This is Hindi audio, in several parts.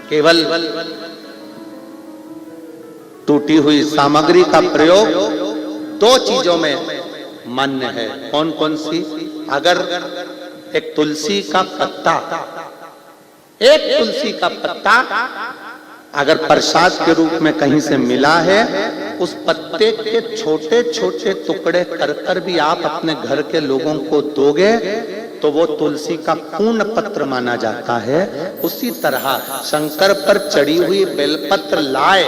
केवल टूटी हुई सामग्री का प्रयोग दो चीजों में मान्य है। कौन कौन सी? अगर एक तुलसी का पत्ता, एक तुलसी का पत्ता अगर प्रसाद के रूप में कहीं से मिला है, उस पत्ते के छोटे छोटे टुकड़े कर कर भी आप अपने घर के लोगों को दोगे तो वो तुलसी का पूर्ण पत्र माना जाता है। उसी तरह शंकर पर चढ़ी हुई बेलपत्र लाए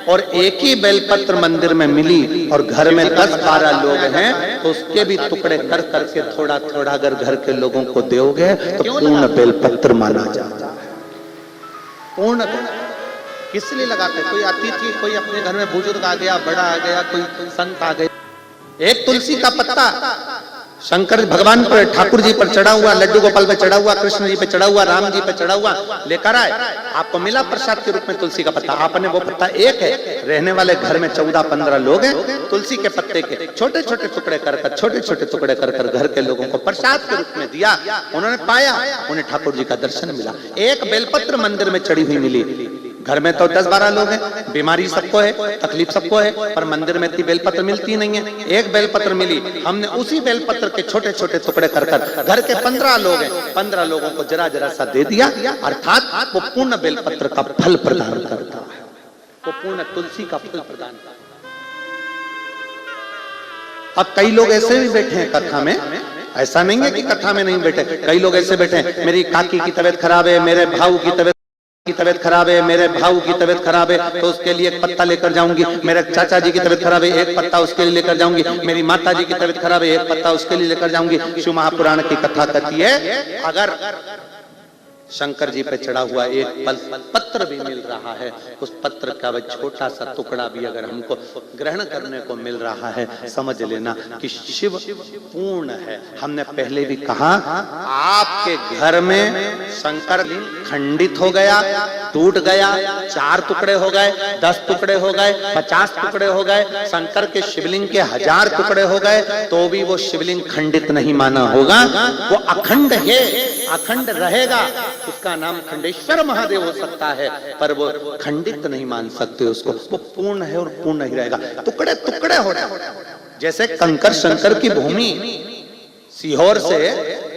और एक ही बेलपत्र मंदिर में मिली और घर में 10-12 लोग हैं तो उसके भी टुकड़े कर करके थोड़ा थोड़ा अगर घर के लोगों को दोगे तो पूर्ण बेलपत्र माना जाता है। पूर्ण किस लिए लगाते? कोई अतिथि, कोई अपने घर में बुजुर्ग आ गया, बड़ा आ गया, कोई संत आ गया, एक तुलसी का पत्ता शंकर भगवान पर, ठाकुर जी पर चढ़ा हुआ, लड्डू गोपाल पे चढ़ा हुआ, कृष्ण जी पे चढ़ा हुआ, राम जी पे चढ़ा हुआ लेकर आए, आपको मिला प्रसाद के रूप में तुलसी का पत्ता। आपने वो पत्ता एक है, रहने वाले घर में 14-15 लोग हैं, तुलसी के पत्ते के छोटे छोटे टुकड़े कर कर, छोटे छोटे टुकड़े कर कर घर के लोगों को प्रसाद के रूप में दिया। उन्होंने पाया, उन्हें ठाकुर जी का दर्शन मिला। एक बेलपत्र मंदिर में चढ़ी हुई मिली। घर में तो 10-12 लोग हैं, बीमारी सबको है, तकलीफ सबको है, पर मंदिर में इतनी बेलपत्र मिलती नहीं है। एक बेलपत्र मिली, हमने उसी बेलपत्र के छोटे छोटे टुकड़े कर कर घर के 15 लोग हैं, 15 लोगों को जरा जरा सा दे दिया, अर्थात वो पूर्ण बेलपत्र का फल प्रदान करता है, वो पूर्ण तुलसी का फल प्रदान करता है। अब कई लोग ऐसे भी बैठे हैं कथा में, ऐसा नहीं है कि कथा में नहीं बैठे, कई लोग ऐसे बैठे हैं, मेरी काकी की तबीयत खराब है, मेरे भाऊ की तबीयत खराब है, मेरे भाऊ की तबीयत खराब है तो उसके लिए एक पत्ता लेकर जाऊंगी, मेरे चाचा जी की तबीयत खराब है एक पत्ता उसके लिए लेकर जाऊंगी, मेरी माता जी की तबीयत खराब है एक पत्ता उसके लिए लेकर जाऊंगी। शिव महापुराण की कथा कहती है अगर शंकर जी पे चढ़ा हुआ एक पत्र भी मिल रहा है, उस पत्र का वह छोटा सा टुकड़ा भी अगर हमको ग्रहण करने को मिल रहा है, समझ लेना कि शिव पूर्ण है। हमने पहले भी कहा, आपके घर में शंकर लिंग खंडित हो गया, टूट गया, 4 टुकड़े हो गए, 10 टुकड़े हो गए, 50 टुकड़े हो गए, शंकर के शिवलिंग के 1000 टुकड़े हो गए तो भी वो शिवलिंग खंडित नहीं माना होगा, वो अखंड है, अखंड रहेगा। उसका नाम खंडेश्वर महादेव हो सकता है पर वो खंडित नहीं मान सकते उसको, वो पूर्ण है और पूर्ण ही रहेगा। टुकड़े टुकड़े हो रहे, जैसे कंकर शंकर की भूमि, सीहोर से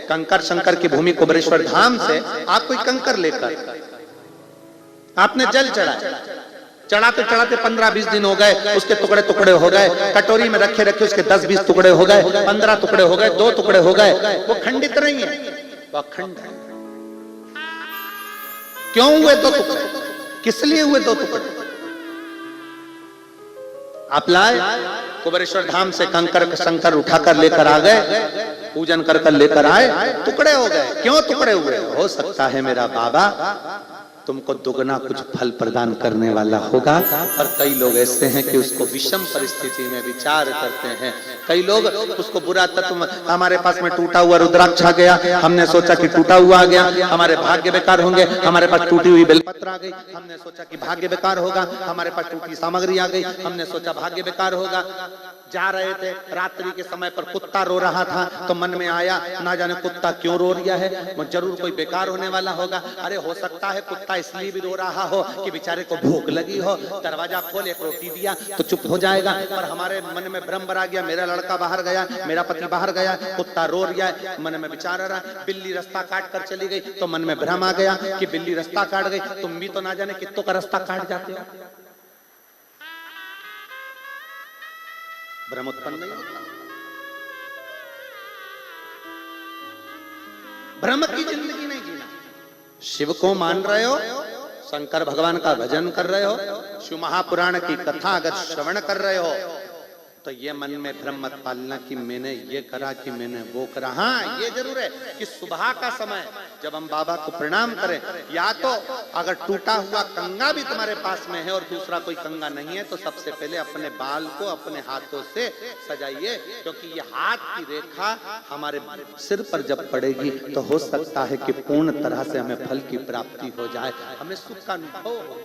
कंकर शंकर की भूमि कुबेरेश्वर धाम से आप कोई कंकर लेकर आपने जल चढ़ाते चढ़ाते 15-20 दिन हो गए, उसके टुकड़े टुकड़े हो गए, कटोरी में रखे रखे उसके 10-20 टुकड़े हो गए, 15 टुकड़े हो गए, 2 टुकड़े हो गए, वो खंडित नहीं है, वो अखंड है। क्यों हुए 2 टुकड़े? किस लिए हुए 2 टुकड़े? आप लाए कुबेरेश्वर धाम से कंकर शंकर उठाकर लेकर आ गए, पूजन कर कर लेकर आए, टुकड़े हो गए। क्यों टुकड़े हुए? हो सकता है मेरा बाबा तुमको दुगना कुछ फल प्रदान करने वाला होगा, पर कई लोग ऐसे हैं कि उसको विषम परिस्थिति में विचार करते हैं। कई लोग उसको बुरा तत्व, हमारे पास में टूटा हुआ रुद्राक्ष आ गया, हमने सोचा कि टूटा हुआ आ गया, हमारे भाग्य बेकार होंगे, हमारे पास टूटी हुई बेलपत्र आ गई, हमने सोचा कि भाग्य बेकार होगा, हमारे पास टूटी सामग्री आ गई, हमने सोचा भाग्य बेकार होगा। जा रहे थे रात्रि के समय पर कुत्ता रो रहा था तो मन में आया ना जाने कुत्ता क्यों रो रहा है, जरूर कोई बेकार होने वाला होगा। अरे हो सकता है कुत्ता इसलिए भी रो रहा हो कि बेचारे को भूख लगी हो, दरवाजा खोल एक रोटी दिया तो चुप हो जाएगा, पर हमारे मन में भ्रम आ गया, मेरा लड़का बाहर गया, मेरा पति बाहर गया, कुत्ता रो रहा है, मन में विचार आ रहा है। बिल्ली रास्ता काट कर चली गई तो मन में भ्रम आ गया कि बिल्ली रास्ता काट गई, तुम भी तो ना जाने कितनों का रास्ता काट जाते हो, भ्रम उत्पन्न नहीं होता। भ्रम की जिंदगी नहीं जीना। शिव को मान रहे हो, शंकर भगवान का भजन कर रहे हो, शिव महापुराण की कथा अगर श्रवण कर रहे हो तो ये मन में भ्रम मत पालना कि मैंने ये करा कि मैंने वो करा। हाँ ये जरूर है कि सुबह का समय जब हम बाबा को प्रणाम करें, या तो अगर टूटा हुआ कंगा भी तुम्हारे पास में है और दूसरा कोई कंगा नहीं है तो सबसे पहले अपने बाल को अपने हाथों से सजाइए, क्योंकि ये हाथ की रेखा हमारे सिर पर जब पड़ेगी तो हो सकता है कि पूर्ण तरह से हमें फल की प्राप्ति हो जाए, हमें सुख का अनुभव हो।